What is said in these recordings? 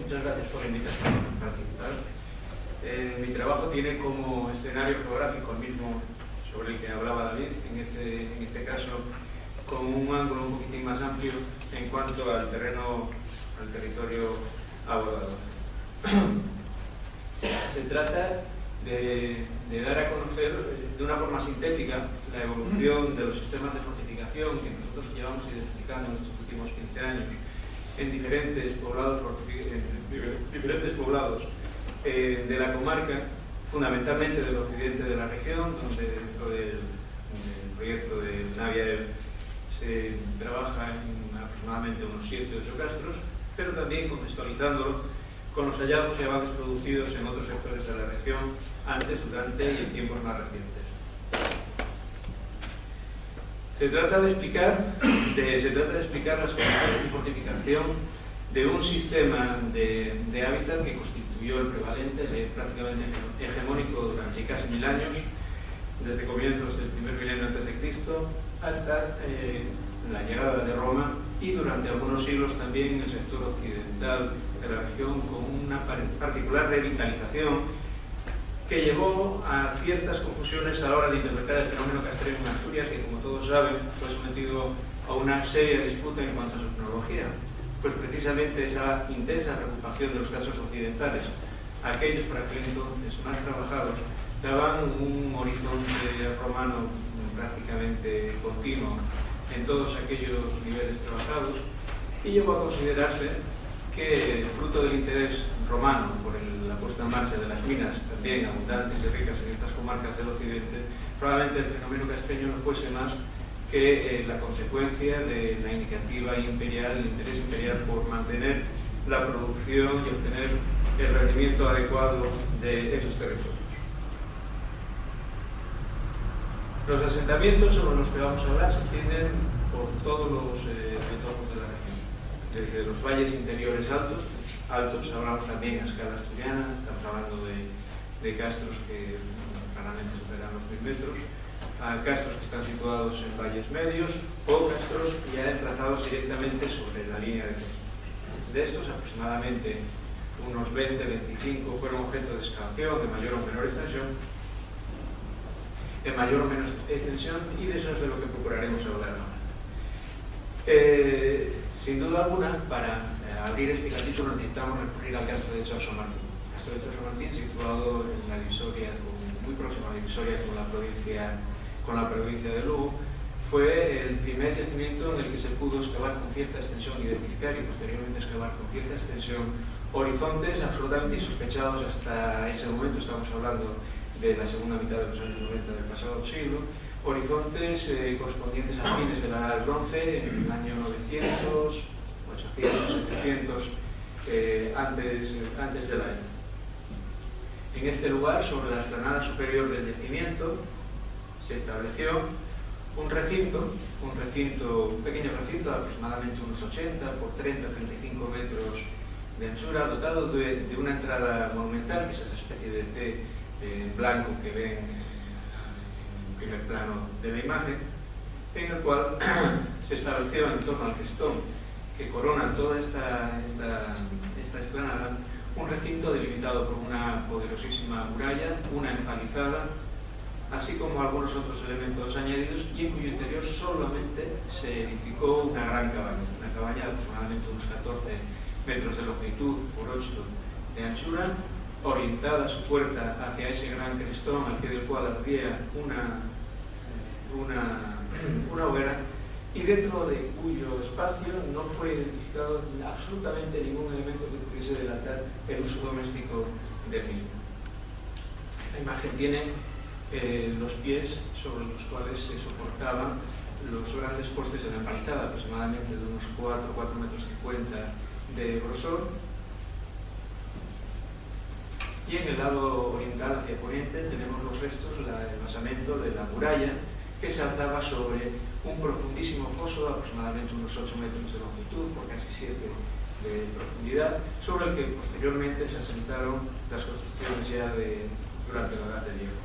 Muchas gracias por la invitación a participar. Mi trabajo tiene como escenario geográfico el mismo sobre el que hablaba David, en este caso con un ángulo un poquitín más amplio en cuanto al territorio abordado. Se trata de dar a conocer de una forma sintética la evolución de los sistemas de fortificación que nosotros llevamos identificando en estos últimos 15 años en diferentes poblados de la comarca, fundamentalmente del occidente de la región, donde dentro del proyecto de Navia se trabaja en aproximadamente unos 7 o 8 castros, pero también contextualizándolo con los hallazgos y avances producidos en otros sectores de la región antes, durante y en tiempos más recientes. Se trata de explicar las condiciones de fortificación de un sistema de hábitat que constituyó el prevalente, prácticamente hegemónico durante casi 1000 años, desde comienzos del primer milenio antes de Cristo hasta la llegada de Roma, y durante algunos siglos también en el sector occidental de la región, con una particular revitalización que llevó a ciertas confusiones a la hora de interpretar el fenómeno castrero en Asturias, que como todos saben fue sometido a una seria disputa en cuanto a su cronología. Pues precisamente esa intensa preocupación de los casos occidentales, aquellos para aquel entonces más trabajados, daban un horizonte romano prácticamente continuo en todos aquellos niveles trabajados, y llegó a considerarse que, fruto del interés romano por la puesta en marcha de las minas, también abundantes y ricas en estas comarcas del occidente, probablemente el fenómeno castreño no fuese más que la consecuencia de la iniciativa imperial, el interés imperial por mantener la producción y obtener el rendimiento adecuado de esos territorios. Los asentamientos sobre los que vamos a hablar se extienden por todos los entornos de la región, desde los valles interiores altos, hablamos también a escala asturiana, estamos hablando de castros que claramente superan los 1000 metros, a castros que están situados en valles medios o castros ya emplazados directamente sobre la línea de costa. De estos, aproximadamente unos 20-25 fueron objeto de excavación de mayor o menor extensión, y de eso es de lo que procuraremos hablar ahora. Sin duda alguna, para abrir este capítulo necesitamos recurrir al castro de Choso Martín. El castro de Choso Martín, situado en la divisoria, muy próximo a la divisoria con la provincia de Lugo, fue el primer yacimiento en el que se pudo excavar con cierta extensión, identificar y posteriormente excavar con cierta extensión horizontes absolutamente insospechados hasta ese momento. Estamos hablando de la segunda mitad de los años 90 del pasado siglo, horizontes correspondientes a fines de la Edad del Bronce, en el año 900, 800, 700, antes de la era. En este lugar, sobre la explanada superior del yacimiento, se estableció un pequeño recinto de aproximadamente unos 80 por 30-35 metros de anchura, dotado de una entrada monumental, que es esa especie de T blanco que ven en el primer plano de la imagen, en el cual se estableció en torno al crestón que corona toda esta explanada un recinto delimitado por una poderosísima muralla, una empalizada, así como algunos otros elementos añadidos, y en cuyo interior solamente se edificó una gran cabaña de aproximadamente unos 14 metros de longitud por 8 de anchura, orientada su puerta hacia ese gran crestón al pie del cual ardía una hoguera, y dentro de cuyo espacio no fue identificado absolutamente ningún elemento que pudiese delatar el uso doméstico del mismo. La imagen tiene los pies sobre los cuales se soportaban los grandes postes de la empalizada, aproximadamente de unos 4,50 metros de grosor. Y en el lado oriental hacia poniente tenemos los restos, el basamento de la muralla, que se alzaba sobre un profundísimo foso de aproximadamente unos 8 metros de longitud por casi 7 de profundidad, sobre el que posteriormente se asentaron las construcciones ya durante la Edad del Hierro.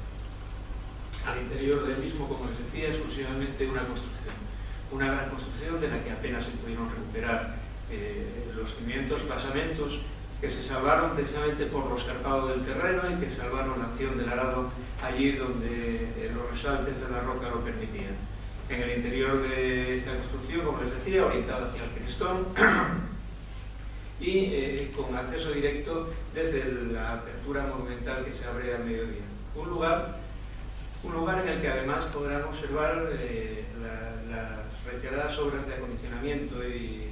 Al interior del mismo, como les decía, exclusivamente una gran construcción de la que apenas se pudieron recuperar los cimientos, basamentos que se salvaron precisamente por lo escarpado del terreno y que salvaron la acción del arado allí donde los resaltes de la roca lo permitían. En el interior de esta construcción, como les decía, orientada hacia el crestón y con acceso directo desde la apertura monumental que se abre al mediodía. Un lugar en el que además podrán observar las reiteradas obras de acondicionamiento y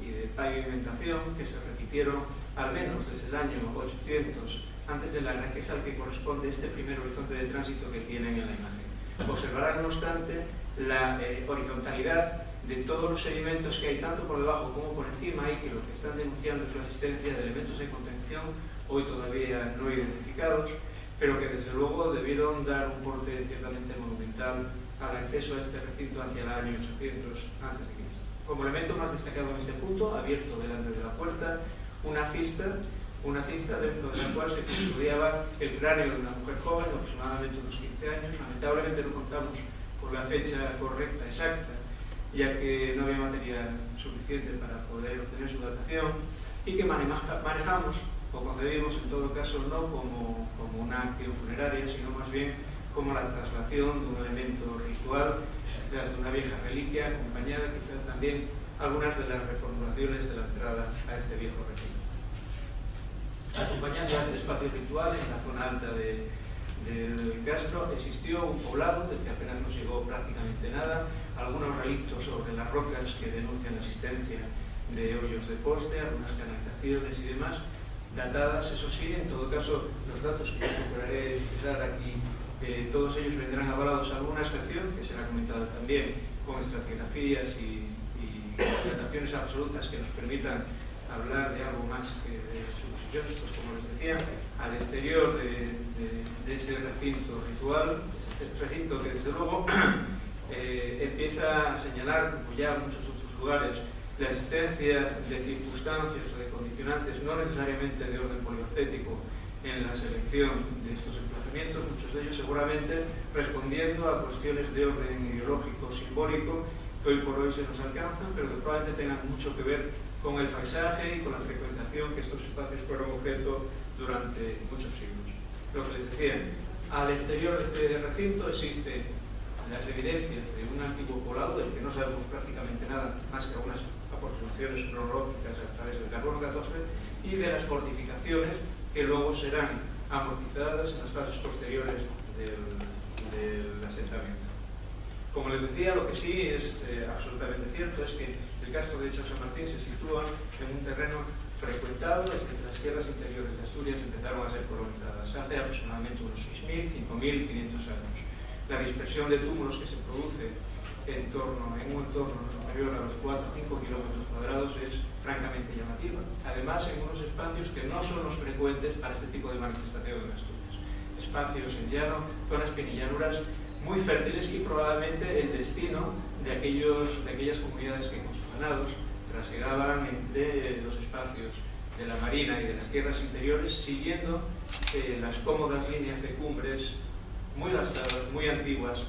de pavimentación que se repitieron al menos desde el año 800 antes de la era, que es al que corresponde este primer horizonte de tránsito que tienen en la imagen. Observarán, no obstante, la horizontalidad de todos los sedimentos que hay tanto por debajo como por encima, y que lo que están denunciando es la existencia de elementos de contención hoy todavía no identificados, pero que desde luego debieron dar un porte ciertamente monumental al acceso a este recinto hacia el año 800 a.C. Como elemento más destacado en este punto, abierto delante de la puerta, una cista dentro de la cual se custodiaba el cráneo de una mujer joven, aproximadamente unos 15 años. Lamentablemente no contamos con la fecha correcta, exacta, ya que no había material suficiente para poder obtener su datación, y que manejamos o concebimos en todo caso no como una acción funeraria, sino más bien como la traslación de un elemento ritual, de una vieja reliquia, acompañada quizás también algunas de las reformulaciones de la entrada a este viejo recinto. Acompañando a este espacio ritual, en la zona alta del castro, existió un poblado del que apenas nos llegó prácticamente nada, algunos relictos sobre las rocas que denuncian la existencia de hoyos de poste, algunas canalizaciones y demás, datadas, eso sí. En todo caso, los datos que yo procuraré expresar aquí, todos ellos vendrán avalados, alguna excepción que será comentada también, con estratigrafías y dataciones absolutas que nos permitan hablar de algo más que de suposiciones. Pues como les decía, al exterior de ese recinto ritual, ese recinto que desde luego empieza a señalar, como ya muchos otros lugares, la existencia de circunstancias o de condicionantes no necesariamente de orden polifacético en la selección de estos emplazamientos, muchos de ellos seguramente respondiendo a cuestiones de orden ideológico, simbólico, que hoy por hoy se nos alcanzan, pero que probablemente tengan mucho que ver con el paisaje y con la frecuentación que estos espacios fueron objeto durante muchos siglos. Lo que les decía, al exterior de este recinto existen las evidencias de un antiguo poblado del que no sabemos prácticamente nada, más que algunas aproximaciones cronológicas a través del carbono 14, y de las fortificaciones que luego serán amortizadas en las fases posteriores del asentamiento. Como les decía, lo que sí es absolutamente cierto es que el castro de San Martín se sitúa en un terreno frecuentado desde que las tierras interiores de Asturias empezaron a ser colonizadas hace aproximadamente unos 6.000, 5.500 años. La dispersión de túmulos que se produce en un entorno superior a los 4 o 5 kilómetros cuadrados es francamente llamativa. Además, en unos espacios que no son los frecuentes para este tipo de manifestación en Asturias. Espacios en llano, zonas penillanuras muy fértiles, y probablemente el destino de aquellas comunidades que con sus ganados trasegaban entre los espacios de la marina y de las tierras interiores, siguiendo las cómodas líneas de cumbres muy gastadas, muy antiguas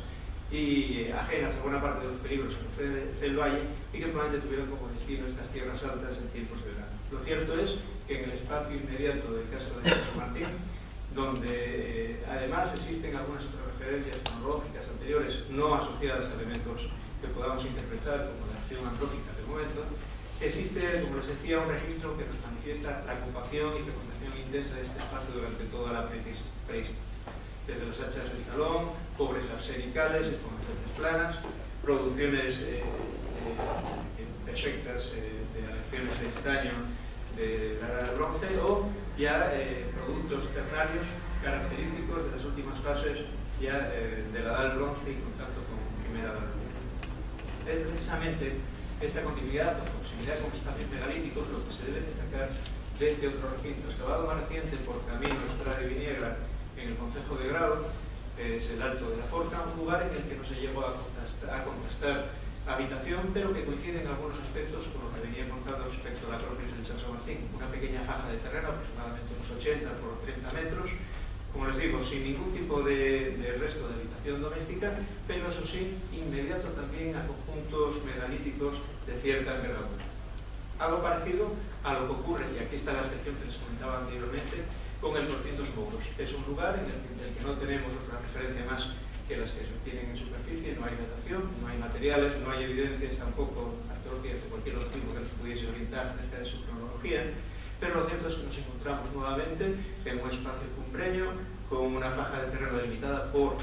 y ajenas a buena parte de los peligros que ofrece el valle, y que probablemente tuvieron como destino estas tierras altas en tiempos de verano. Lo cierto es que en el espacio inmediato del caso de San Martín, donde además existen algunas referencias cronológicas anteriores no asociadas a elementos que podamos interpretar como la acción antrópica del momento, existe, como les decía, un registro que nos manifiesta la ocupación y fecundación intensa de este espacio durante toda la prehistoria. Desde las hachas de estalón, pobres arsenicales, deformaciones planas, producciones perfectas de aleaciones de estaño de la edad del bronce, o ya productos ternarios característicos de las últimas fases ya de la edad del bronce y contacto con primera edad del bronce. Es precisamente esta continuidad o proximidad con espacios megalíticos lo que se debe destacar de este otro recinto, excavado más reciente por Camino Estrada y Viniegra en el concejo de Grado, que es el Alto de la Forca, un lugar en el que no se llegó a contrastar habitación, pero que coincide en algunos aspectos con lo que venía contando respecto a la acrópolis del San Martín. Una pequeña faja de terreno, aproximadamente unos 80 por 30 metros, como les digo, sin ningún tipo de resto de habitación doméstica, pero eso sí, inmediato también a conjuntos megalíticos de cierta envergadura. Algo parecido a lo que ocurre, y aquí está la excepción que les comentaba anteriormente, con el Cortientos Mouros. Es un lugar en el que no tenemos otra referencia más que las que se obtienen en superficie, no hay datación, no hay materiales, no hay evidencias tampoco arqueológicas de cualquier otro tipo que nos pudiese orientar acerca de su cronología, pero lo cierto es que nos encontramos nuevamente en un espacio cumbreño con una faja de terreno delimitada por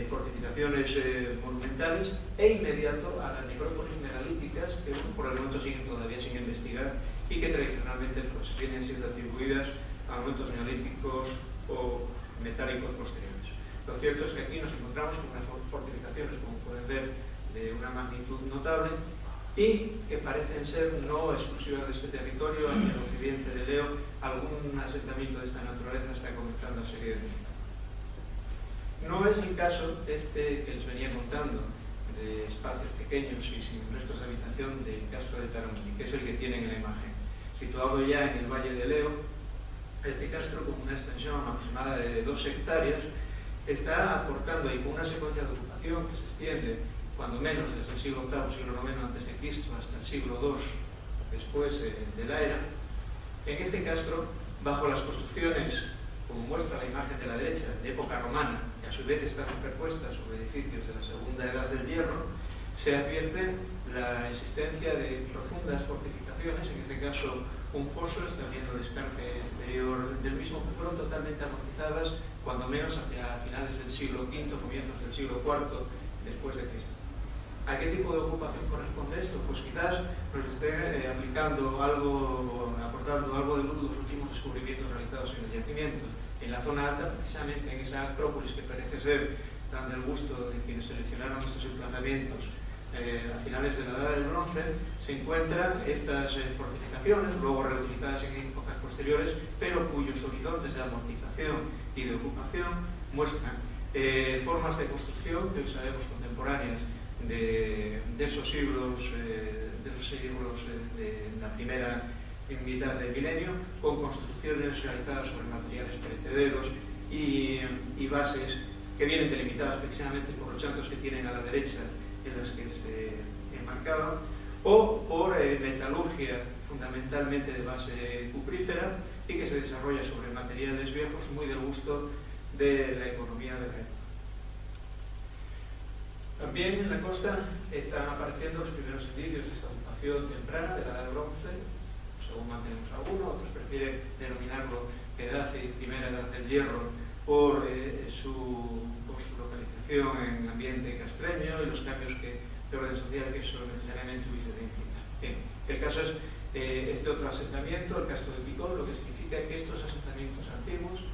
fortificaciones monumentales e inmediato a las necrópolis megalíticas que por el momento siguen todavía sin investigar y que tradicionalmente pues, vienen siendo atribuidas a momentos neolíticos o metálicos posteriores. Lo cierto es que aquí nos encontramos con unas fortificaciones, como pueden ver, de una magnitud notable y que parecen ser no exclusivas de este territorio. Hacia el occidente de Leo, algún asentamiento de esta naturaleza está comenzando a seguir. No es el caso este que les venía contando de espacios pequeños y sin restos de habitación del Castro de Taramundi, que es el que tienen en la imagen. Situado ya en el Valle de Leo, este castro, con una extensión aproximada de 2 hectáreas, está aportando ahí con una secuencia de ocupación que se extiende cuando menos desde el siglo VIII, siglo IX a.C. hasta el siglo II después de la era. En este castro, bajo las construcciones, como muestra la imagen de la derecha, de época romana, que a su vez están superpuestas sobre edificios de la Segunda Edad del Hierro, se advierte la existencia de profundas fortificaciones, en este caso un foso, está viendo el descargue exterior del mismo, que fueron totalmente amortizadas, cuando menos hacia finales del siglo V, comienzos del siglo IV después de Cristo. ¿A qué tipo de ocupación corresponde esto? Pues quizás nos esté aplicando algo, aportando algo de luz los últimos descubrimientos realizados en el yacimiento. En la zona alta, precisamente en esa acrópolis que parece ser dando el gusto de quienes seleccionaron estos emplazamientos a finales de la Edad del Bronce, se encuentran estas fortificaciones, luego reutilizadas en épocas posteriores, pero cuyos horizontes de amortización y de ocupación muestran formas de construcción que hoy sabemos contemporáneas de esos siglos de la primera mitad del milenio, con construcciones realizadas sobre materiales perecederos y bases que vienen delimitadas precisamente por los chantos que tienen a la derecha en las que se enmarcaban, o por metalurgia fundamentalmente de base cuprífera y que se desarrolla sobre materiales viejos muy del gusto de la economía de la época. También en la costa están apareciendo los primeros indicios de esta ocupación temprana de la Edad del Bronce. Según mantenemos alguno, otros prefieren denominarlo Edad y Primera Edad del Hierro por su localización en ambiente castreño y los cambios de orden social que eso necesariamente hubiese de implicar. Bien, el caso es este otro asentamiento, el Castro de Picón, lo que significa que estos asentamientos antiguos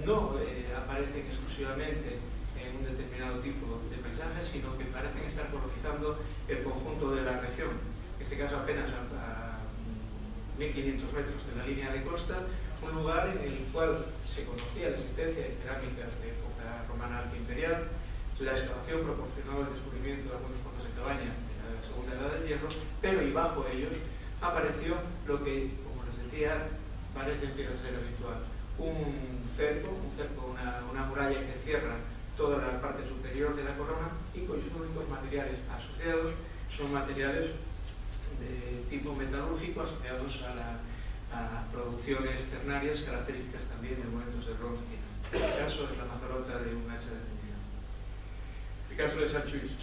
no aparecen exclusivamente en un determinado tipo de paisaje, sino que parecen estar colonizando el conjunto de la región. En este caso apenas a 1500 metros de la línea de costa, un lugar en el cual se conocía la existencia de cerámicas de época romana alta imperial. La excavación proporcionó el descubrimiento de algunos fondos de cabaña de la Segunda Edad del Hierro, pero y bajo ellos apareció lo que, como les decía, parece que era ser habitual: un cerco, una muralla que cierra toda la parte superior de la corona y cuyos únicos materiales asociados son materiales de tipo metalúrgico asociados a producciones ternarias características también de momentos de bronce. En este caso es la mazorota de un hacha de cendida. El caso de Sanchuis,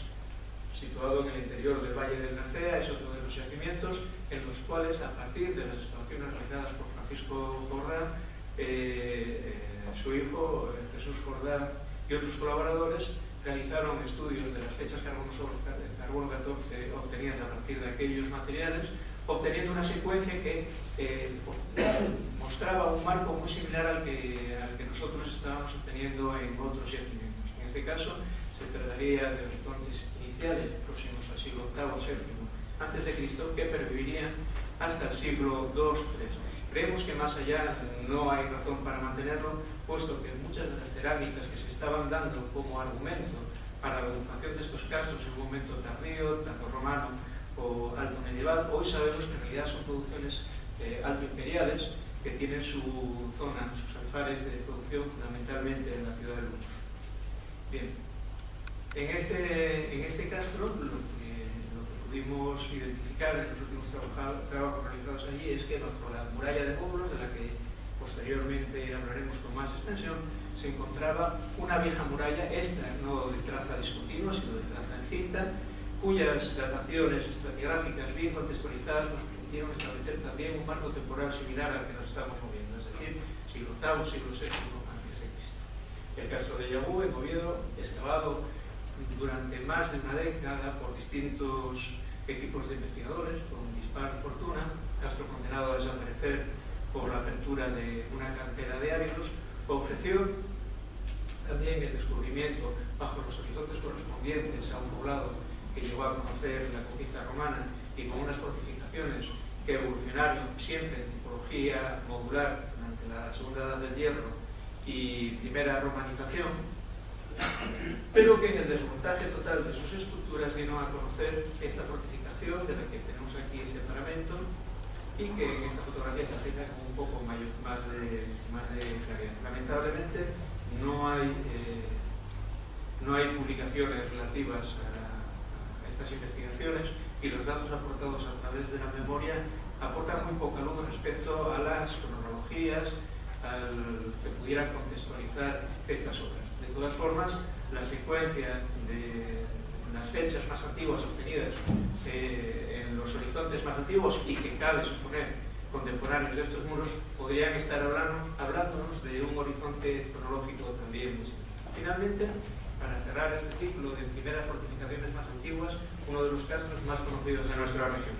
situado en el interior del Valle del Narcea, es otro de los yacimientos en los cuales, a partir de las excavaciones realizadas por Francisco Jordá, su hijo Jesús Jordá y otros colaboradores realizaron estudios de las fechas carbono 14 obtenidas a partir de aquellos materiales, obteniendo una secuencia que mostraba un marco muy similar al que nosotros estábamos obteniendo en otros yacimientos. En este caso, se trataría de horizontes iniciales próximos al siglo VIII o VII a.C., que pervivirían hasta el siglo II-III. Creemos que más allá no hay razón para mantenerlo, puesto que muchas de las cerámicas que se estaban dando como argumento para la ocupación de estos castros en un momento tardío, tanto romano o alto medieval, hoy sabemos que en realidad son producciones alto imperiales que tienen su zona, sus alfares de producción fundamentalmente en la ciudad de Burgos. Bien, en este castro lo que pudimos identificar en los últimos trabajos realizados allí es que bajo la muralla de módulos, de la que posteriormente hablaremos con más extensión, se encontraba una vieja muralla, esta no de traza discontinua, sino de traza en cinta, cuyas dataciones estratigráficas bien contextualizadas nos permitieron establecer también un marco temporal similar al que nos estamos moviendo, es decir, siglo VIII, siglo VI a.C. El castro de Yabú, en Oviedo, excavado durante más de una década por distintos equipos de investigadores, por un dispar fortuna, castro condenado a desaparecer por la apertura de una cantera de áridos, ofreció también el descubrimiento bajo los horizontes correspondientes a un poblado que llegó a conocer la conquista romana y con unas fortificaciones que evolucionaron siempre en tipología modular durante la Segunda Edad del Hierro y primera romanización, pero que en el desmontaje total de sus estructuras dieron a conocer esta fortificación de la que tenemos aquí este paramento y que en esta fotografía se aplica con un poco más de claridad. Lamentablemente no hay publicaciones relativas a estas investigaciones y los datos aportados a través de la memoria aportan muy poca luz respecto a las cronologías que pudieran contextualizar estas obras. De todas formas, la secuencia de las fechas más antiguas obtenidas en los horizontes más antiguos y que cabe suponer contemporáneos de estos muros podrían estar hablándonos de un horizonte cronológico también muy similar. Finalmente, para cerrar este ciclo de primeras fortificaciones más antiguas, uno de los castros más conocidos de nuestra región.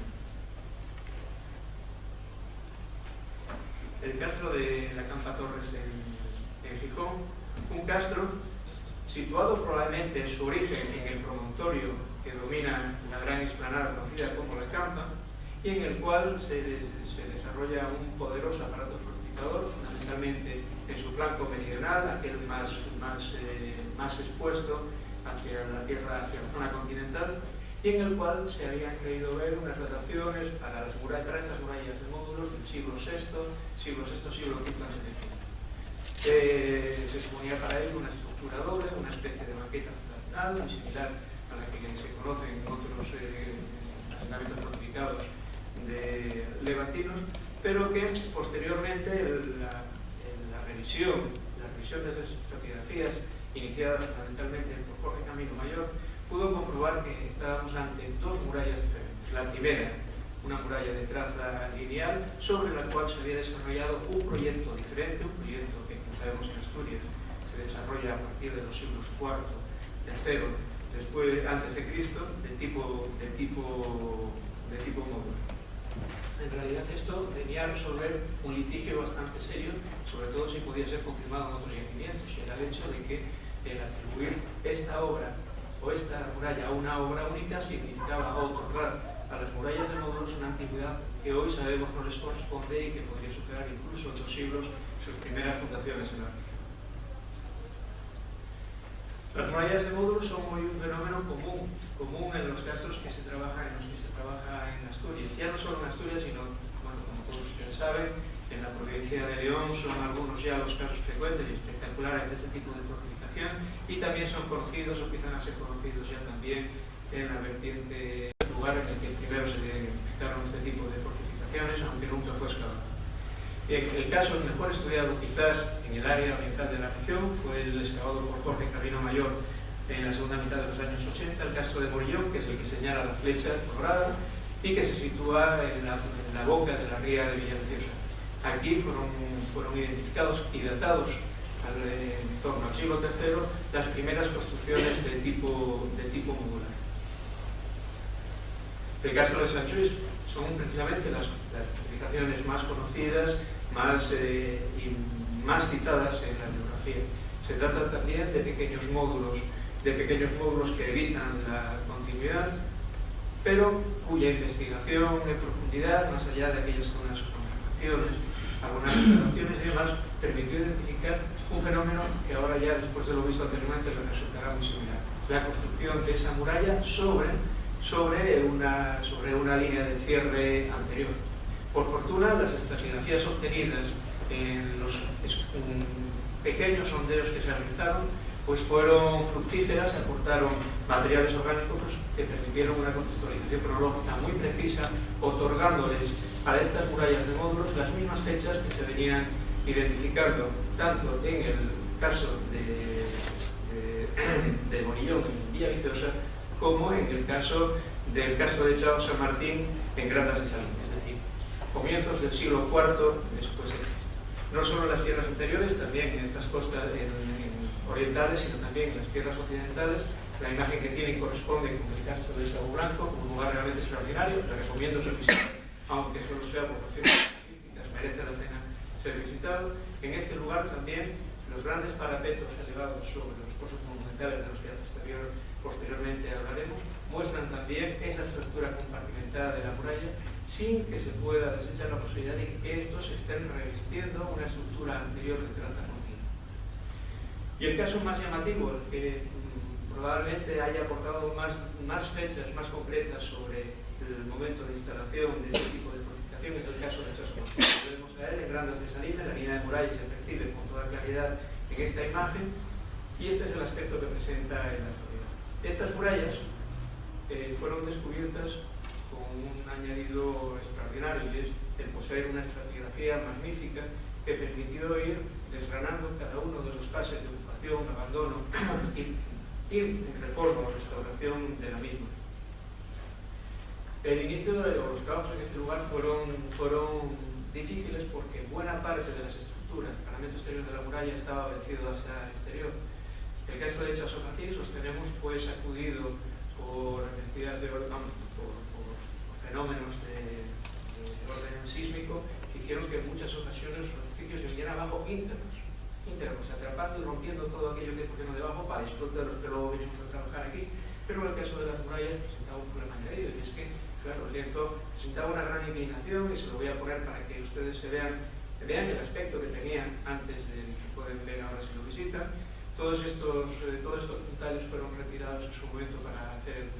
El castro de la Campa Torres en Gijón, un castro situado probablemente en su origen en el promontorio que domina la gran explanada conocida como la Campa y en el cual se desarrolla un poderoso aparato fortificador, fundamentalmente en su flanco meridional, aquel más expuesto hacia la tierra, hacia la zona continental, y en el cual se habían creído ver unas dataciones para estas murallas de módulos del siglo VI, siglo V a.C. Se exponía para ello una estructura doble, una especie de maqueta fundacional, muy similar a la que se conoce en otros asentamientos fortificados levantinos, pero que posteriormente la revisión de esas estratigrafías iniciadas fundamentalmente por Jorge Camilo Mayor pudo comprobar que estábamos ante dos murallas diferentes. La primera, una muralla de traza lineal sobre la cual se había desarrollado un proyecto diferente, un proyecto que, como sabemos, en Asturias se desarrolla a partir de los siglos IV, III, antes de Cristo, de tipo módulo. En realidad esto venía a resolver un litigio bastante serio, sobre todo si podía ser confirmado en otros yacimientos, y era el hecho de que el atribuir esta obra o esta muralla a una obra única significaba otorgar a las murallas de módulos una antigüedad que hoy sabemos no les corresponde y que podría superar incluso 8 siglos sus primeras fundaciones en la región. Las murallas de módulos son hoy un fenómeno común en los castros que se trabaja en Asturias. Ya no solo en Asturias, sino, bueno, como todos ustedes saben, en la provincia de León son algunos ya los casos frecuentes y espectaculares de este tipo de fortificación y también son conocidos o empiezan a ser conocidos ya también en la vertiente lugar en el que primero se identificaron este tipo de fortificaciones, aunque nunca fue excavado. El caso mejor estudiado quizás en el área oriental de la región fue el excavado por Jorge Camilo Mayor en la segunda mitad de los años 80, el castro de Morillón, que es el que señala la flecha colorada y que se sitúa en la boca de la ría de Villaviciosa. Aquí fueron identificados y datados en torno al siglo III las primeras construcciones de tipo modular. El castro de Sant Lluís son precisamente las fortificaciones más conocidas y más citadas en la bibliografía. Se trata también de pequeños módulos que evitan la continuidad, pero cuya investigación en profundidad, más allá de aquellas zonas con refacciones, algunas restauraciones y demás, permitió identificar un fenómeno que ahora ya, después de lo visto anteriormente, le resultará muy similar. La construcción de esa muralla sobre una línea de cierre anterior. Por fortuna, las estratigrafías obtenidas en los pequeños sondeos que se realizaron pues fueron fructíferas, aportaron materiales orgánicos que permitieron una contextualización cronológica muy precisa, otorgándoles a estas murallas de módulos las mismas fechas que se venían identificando, tanto en el caso de Bonillón en Villaviciosa, como en el caso del Castro de Chao San Martín en Grandas de Salín, es decir, comienzos del siglo IV después de Cristo. No solo en las tierras interiores, también en estas costas orientales, sino también en las tierras occidentales. La imagen que tienen corresponde con el Castro de Chao Blanco, un lugar realmente extraordinario. Le recomiendo su visita, aunque solo sea por cuestiones artísticas, merece la pena ser visitado. En este lugar también los grandes parapetos elevados sobre los pozos monumentales de los que posteriormente hablaremos, muestran también esa estructura compartimentada de la muralla, sin que se pueda desechar la posibilidad de que estos estén revistiendo una estructura anterior de traza continua. Y el caso más llamativo, el que probablemente haya aportado más fechas más concretas sobre el momento de instalación de este tipo de fortificación, es el caso de Chascomús. Podemos ver en Grandas de Salín, la línea de muralla se percibe con toda claridad en esta imagen, y este es el aspecto que presenta en la actualidad. Estas murallas fueron descubiertas con un añadido extraordinario, y es el poseer una estratigrafía magnífica que permitió ir desgranando cada uno de los fases de ocupación, abandono y reforma o restauración de la misma. El inicio de los trabajos en este lugar fueron difíciles porque buena parte de las estructuras, el paramento exterior de la muralla estaba vencido hacia el exterior. El caso de Chao San Martín sostenemos fue sacudido por fenómenos de orden sísmico que hicieron que en muchas ocasiones los edificios se vinieran abajo íntegros, atrapando y rompiendo todo aquello que pusieron debajo para disfrutar de los que luego venimos a trabajar aquí. Pero en el caso de las murallas presentaba un problema añadido, y es que, claro, el lienzo presentaba una gran inclinación, y se lo voy a poner para que ustedes vean el aspecto que tenía antes del que pueden ver ahora si lo visitan. Todos estos puntales fueron retirados en su momento para hacer el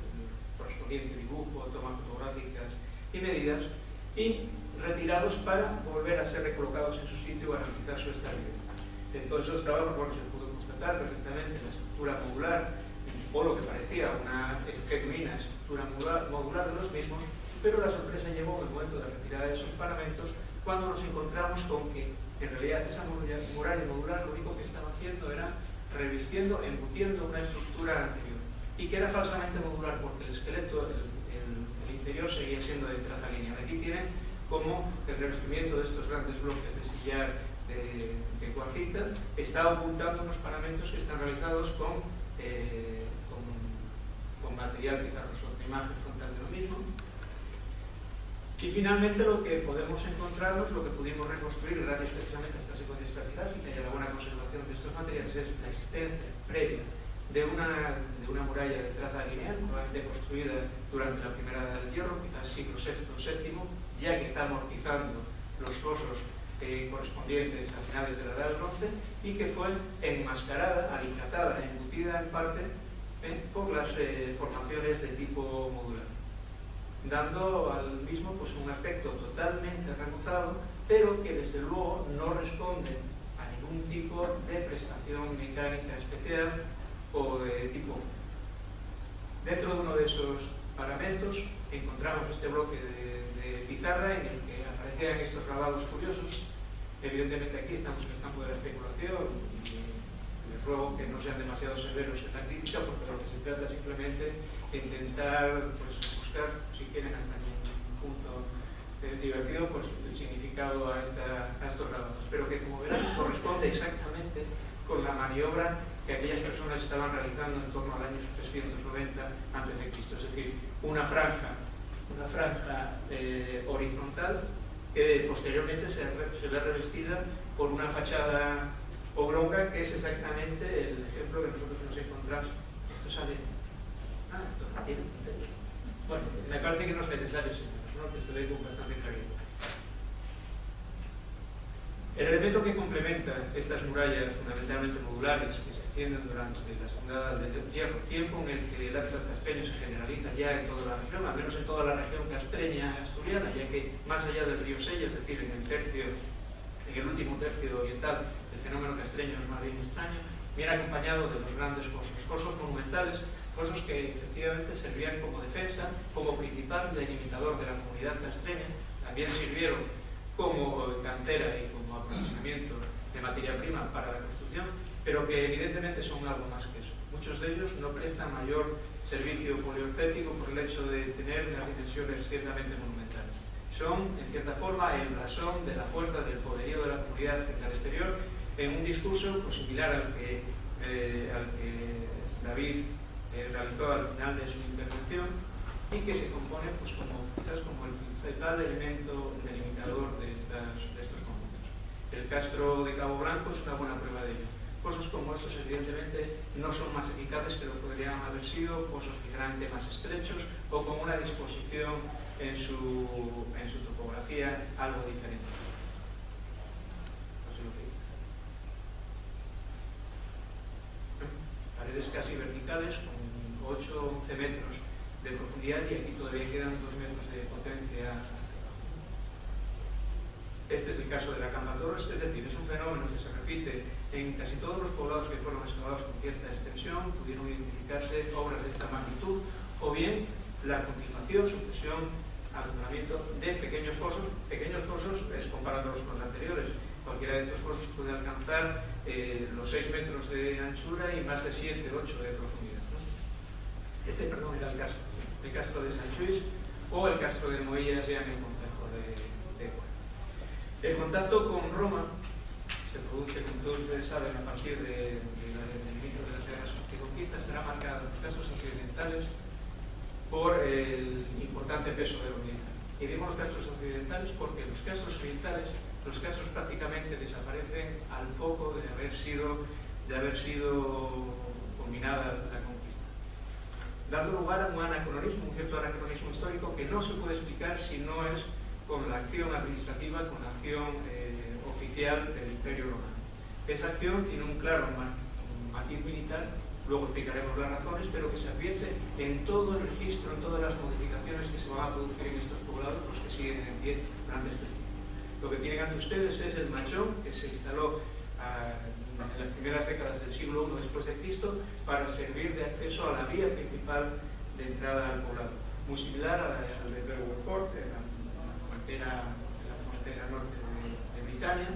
correspondiente dibujo, tomas fotográficas y medidas, y retirados para volver a ser recolocados en su sitio y garantizar su estabilidad. En todos esos trabajos, bueno, se pudo constatar perfectamente la estructura modular, o lo que parecía una genuina estructura modular de los mismos, pero la sorpresa llegó en el momento de retirada de esos paramentos, cuando nos encontramos con que en realidad esa muralla modular lo único que estaba haciendo era revistiendo, embutiendo una estructura anterior, y que era falsamente modular porque el esqueleto, el interior seguía siendo de traza lineal. Aquí tienen como el revestimiento de estos grandes bloques de sillar de cuarcita está ocultando unos paramentos que están realizados con material pizarroso. Otra imagen frontal de lo mismo. Y finalmente lo que podemos encontrarnos, lo que pudimos reconstruir gracias precisamente a esta secuencia estratigráfica y a la buena conservación de estos materiales, es la existencia previa de una muralla de traza lineal, probablemente construida durante la primera edad del hierro, quizás siglo VI o VII, ya que está amortizando los fosos correspondientes a finales de la edad del bronce, y que fue enmascarada, alicatada, embutida en parte por las formaciones de tipo modular, dando al mismo pues, un aspecto totalmente remozado, pero que desde luego no responde a ningún tipo de prestación mecánica especial o de tipo. Dentro de uno de esos paramentos encontramos este bloque de pizarra en el que aparecían estos grabados curiosos. Evidentemente aquí estamos en el campo de la especulación y les ruego que no sean demasiado severos en la crítica, porque lo que se trata es simplemente de intentar pues, buscar, si quieren hasta en un punto divertido, pues el significado a estos grabados, pero que como verán corresponde exactamente con la maniobra que aquellas personas estaban realizando en torno al año 390 a.C., es decir, una franja horizontal que posteriormente se ve revestida por una fachada oblonga, que es exactamente el ejemplo que nosotros nos encontramos. Esto sale... esto no tiene... Bueno, me parece que no es necesario, señores, ¿no? Que se ve con bastante claridad. El elemento que complementa estas murallas fundamentalmente modulares que se extienden durante la segunda edad del hierro, tiempo en el que el hábitat castreño se generaliza ya en toda la región, al menos en toda la región castreña asturiana, ya que más allá del río Sella, es decir, en el último tercio oriental, el fenómeno castreño es más bien extraño, viene acompañado de los grandes fosos monumentales, fosos que efectivamente servían como defensa, como principal delimitador de la comunidad castreña, también sirvieron como cantera y como aprovisionamiento de materia prima para la construcción, pero que evidentemente son algo más que eso. Muchos de ellos no prestan mayor servicio poliorcético por el hecho de tener unas dimensiones ciertamente monumentales. Son, en cierta forma, el blasón de la fuerza del poderío de la comunidad frente al exterior, en un discurso pues, similar al que David realizó al final de su intervención, y que se compone pues, quizás como el principal elemento delimitador de estos conjuntos. El castro de Cabo Blanco es una buena prueba de ello. Fosos como estos, evidentemente, no son más eficaces que lo podrían haber sido fosos ligeramente más estrechos o con una disposición en su topografía algo diferente. Paredes casi verticales con 8 o 11 metros de profundidad, y aquí todavía quedan 2 metros de potencia. Este es el caso de la Camba Torres, es decir, es un fenómeno que se repite en casi todos los poblados que fueron excavados con cierta extensión. Pudieron identificarse obras de esta magnitud, o bien la continuación, sucesión, acumulamiento de pequeños fosos es comparándolos con los anteriores. Cualquiera de estos fosos puede alcanzar los 6 metros de anchura y más de 7, 8 de profundidad, ¿no? Este, perdón, era el castro de Sant Lluís, o el castro de Moillas, ya en el concejo de Cuenca. El contacto con Roma se produce, como todos ustedes saben, a partir del inicio de las guerras de conquista. Estará marcado en los castros occidentales por el importante peso de lo militar. Y digo los castros occidentales porque los castros orientales, los castros prácticamente desaparecen al poco de haber sido culminada la conquista, dando lugar a un anacronismo, un cierto anacronismo histórico que no se puede explicar si no es con la acción administrativa, con la acción oficial del Imperio Romano. Esa acción tiene un claro matiz militar, luego explicaremos las razones, pero que se advierte en todo el registro, en todas las modificaciones que se van a producir en estos poblados, los que siguen en pie durante este tiempo. Lo que tienen ante ustedes es el machón que se instaló en las primeras décadas del siglo I después de Cristo para servir de acceso a la vía principal de entrada al poblado, muy similar al de Belfort, en la frontera norte de Britania.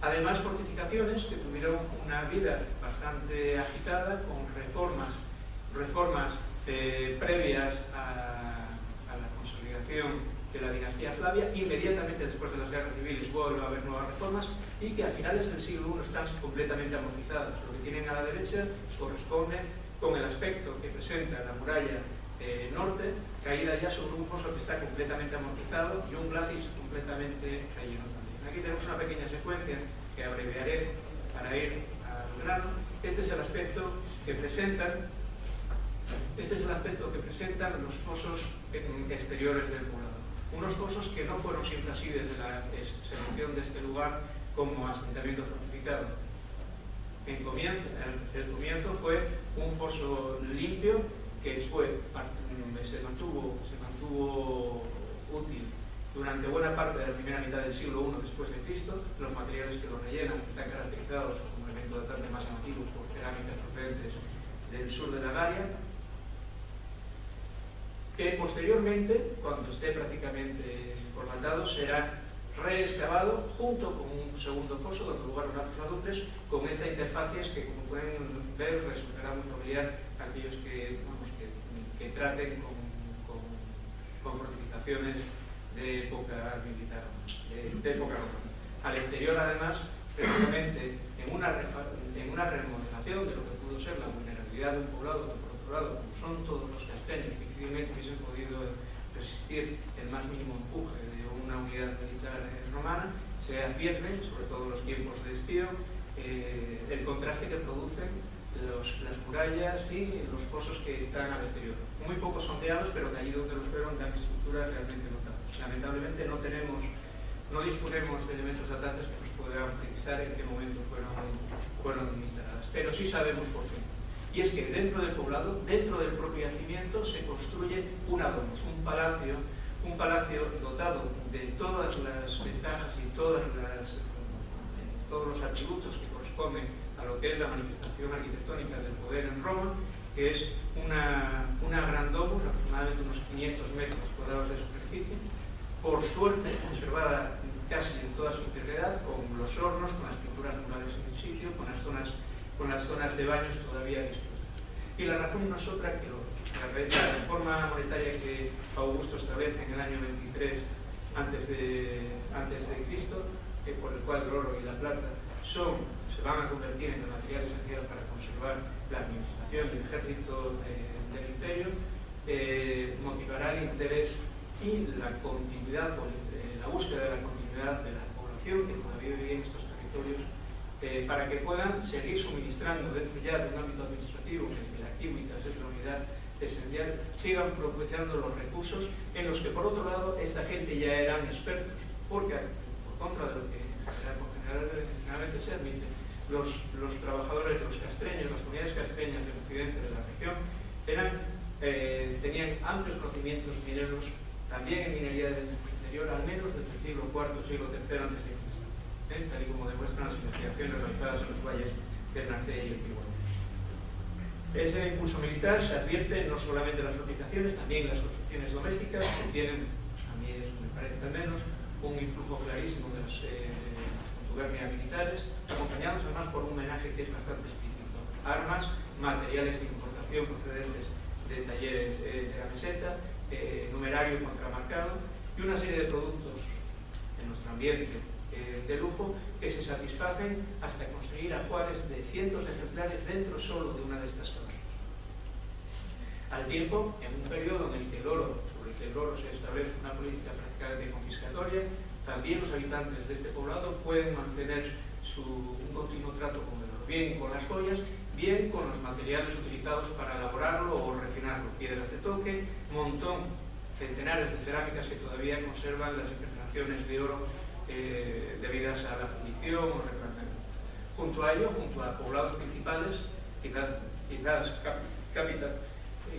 Además, fortificaciones que tuvieron una vida bastante agitada, con reformas previas a la consolidación de la dinastía Flavia. Inmediatamente después de las guerras civiles vuelve a haber nuevas reformas, y que a finales del siglo I están completamente amortizadas. Lo que tienen a la derecha corresponde con el aspecto que presenta la muralla norte, caída ya sobre un foso que está completamente amortizado y un glacis completamente relleno también. Aquí tenemos una pequeña secuencia que abreviaré para ir al grano. Este es el aspecto que presentan los fosos exteriores del poblado. Unos fosos que no fueron siempre así desde la selección de este lugar como asentamiento fortificado. El comienzo fue un foso limpio que se mantuvo útil durante buena parte de la primera mitad del siglo I después de Cristo. Los materiales que lo rellenan están caracterizados como elementos bastante más antiguos por cerámicas procedentes del sur de la Galia, que posteriormente, cuando esté prácticamente formatado, será reexcavado junto con un segundo foso, dando lugar a unas fosas con esta interfacies que, como pueden ver, resultará muy familiar a aquellos que traten con fortificaciones de época militar, de época romana. Al exterior, además, precisamente en una remodelación de lo que pudo ser la vulnerabilidad de un poblado, que por otro lado, como son todos los casteños, difícilmente hubiesen podido resistir el más mínimo empuje de una unidad militar romana, se advierten, sobre todo en los tiempos de estío, el contraste que producen las murallas y los fosos que están al exterior. Muy poco sondeados, pero de allí donde los fueron dan estructuras realmente notables. Lamentablemente no disponemos de elementos datantes que nos puedan precisar en qué momento fueron instaladas, pero sí sabemos por qué. Y es que dentro del poblado, dentro del propio yacimiento, se construye un adomus, un palacio dotado de todas las ventajas y todos los atributos que corresponden a lo que es la manifestación arquitectónica del poder en Roma, que es una gran domus, aproximadamente unos 500 metros cuadrados de superficie, por suerte conservada casi en toda su integridad, con los hornos, con las pinturas murales en el sitio, con las zonas de baños todavía dispuestas. Y la razón no es otra que la reforma monetaria que Augusto establece en el año 23 antes de Cristo, por el cual el oro y la plata se van a convertir en el material esencial para conservar la administración y el ejército del imperio, motivará el interés y la continuidad o la búsqueda de la continuidad de la población que todavía vive en estos territorios, para que puedan seguir suministrando dentro ya de un ámbito administrativo en el que la química es la unidad esencial, sigan propiciando los recursos en los que por otro lado esta gente ya eran expertos, porque por contra de lo que generalmente se admite, los trabajadores, los castreños, las comunidades castreñas del occidente de la región tenían amplios conocimientos mineros, también en minería del interior, al menos desde el siglo IV, siglo III antes de Cristo, tal y como demuestran las investigaciones realizadas en los valles del Narcea y el Pigual. Ese impulso militar se advierte no solamente en las fortificaciones, también en las construcciones domésticas, que tienen, pues a mí eso me parece al menos, un influjo clarísimo de las contubernias militares, acompañados además por un homenaje que es bastante explícito. Armas, materiales de importación procedentes de talleres de la meseta, numerario contramarcado y una serie de productos en nuestro ambiente de lujo que se satisfacen hasta conseguir ajuares de cientos de ejemplares dentro solo de una de estas cabañas. Al tiempo, en un periodo en el que sobre el que el oro se establece una política prácticamente confiscatoria, también los habitantes de este poblado pueden mantener un continuo trato con el oro, bien con las joyas, bien con los materiales utilizados para elaborarlo o refinarlo, piedras de toque, centenares de cerámicas que todavía conservan las imperfecciones de oro debidas a la fundición o replantamiento. Junto a ello, junto a poblados principales, quizás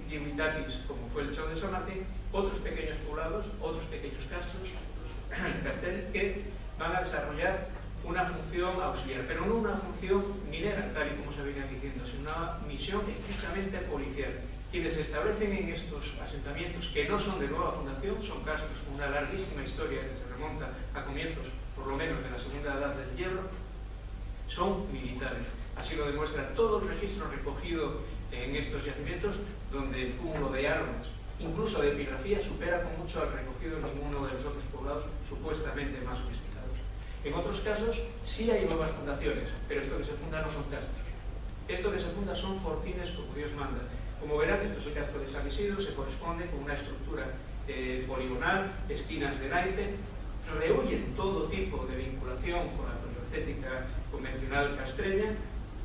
Gimitatis, como fue el Chau de Sonati, otros pequeños poblados, otros pequeños castros, castells, que van a desarrollar una función auxiliar, pero no una función minera, tal y como se venía diciendo, sino una misión estrictamente policial. Quienes se establecen en estos asentamientos, que no son de nueva fundación, son castros con una larguísima historia que se remonta a comienzos, por lo menos, de la segunda edad del hierro, son militares. Así lo demuestra todo el registro recogido en estos yacimientos, donde el cúmulo de armas, incluso de epigrafía, supera con mucho al recogido en ninguno de los otros poblados supuestamente más sofisticados. En otros casos sí hay nuevas fundaciones, pero esto que se funda no son castros. Esto que se funda son fortines como Dios manda. Como verán, esto es el castro de San Isidro, se corresponde con una estructura poligonal, esquinas de naipe, rehuyen todo tipo de vinculación con la poliorcética convencional castreña,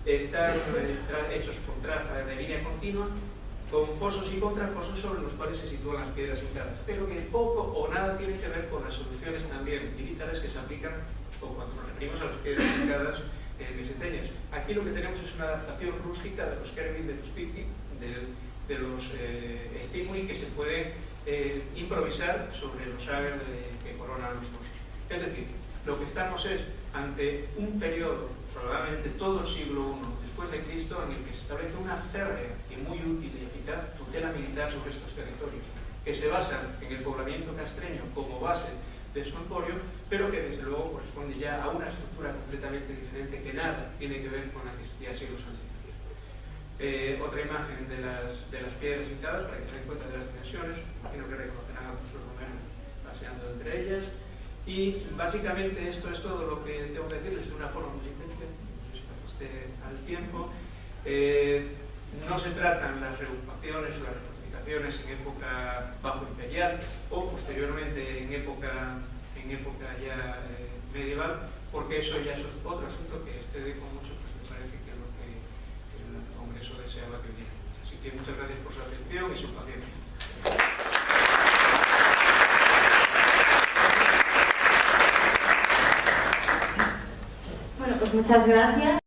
están hechos con traza de línea continua, con fosos y contrafosos sobre los cuales se sitúan las piedras hincadas, pero que poco o nada tienen que ver con las soluciones también militares que se aplican cuando nos referimos a las piedras hincadas meseteñas. Aquí lo que tenemos es una adaptación rústica de los kervin, de los fiti, de los estímuli que se pueden improvisar sobre los ager que coronan los fosos. Es decir, lo que estamos es ante un periodo, probablemente todo el siglo I después de Cristo, en el que se establece una férrea y muy útil y eficaz tutela militar sobre estos territorios, que se basan en el poblamiento castreño como base de su emporio, pero que desde luego corresponde ya a una estructura completamente diferente que nada tiene que ver con la que existía siglos antes. Otra imagen de las piedras hincadas para que se den cuenta de las dimensiones, imagino que reconocerán a profesor Romero paseando entre ellas, y básicamente esto es todo lo que tengo que decirles de una forma muy simple, no sé si me ajuste al tiempo. No se tratan las reocupaciones o las refortificaciones en época bajo imperial o posteriormente en época ya medieval, porque eso ya es otro asunto que excede con mucho, pues me parece que es lo que el Congreso deseaba que hubiera. Así que muchas gracias por su atención y su paciencia. Bueno, pues muchas gracias.